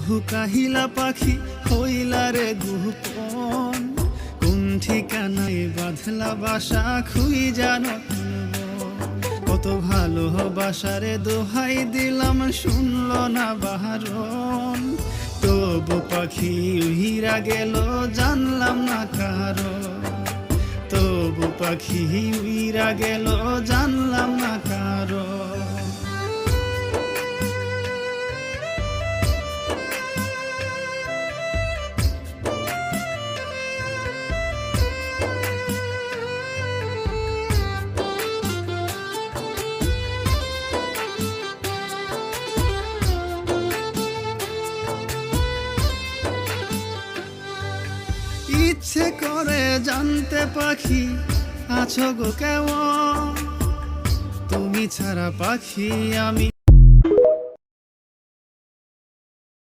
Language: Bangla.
কুহু কাহিলা পাখি হইলা রে গোপন, কোন ঠিকানায় বাঁধলা বাসা খুই জানো কত ভালোবাসারে দোহাই দিলাম শুনল না বারণ। তবু পাখি উইরা গেল জানলাম না কারণ, তবু পাখি উইরা গেল জানলাম না কারণ। ইচ্ছে করে জানতে পাখি আছো গো কেমন, তুমি ছাড়া পাখি আমি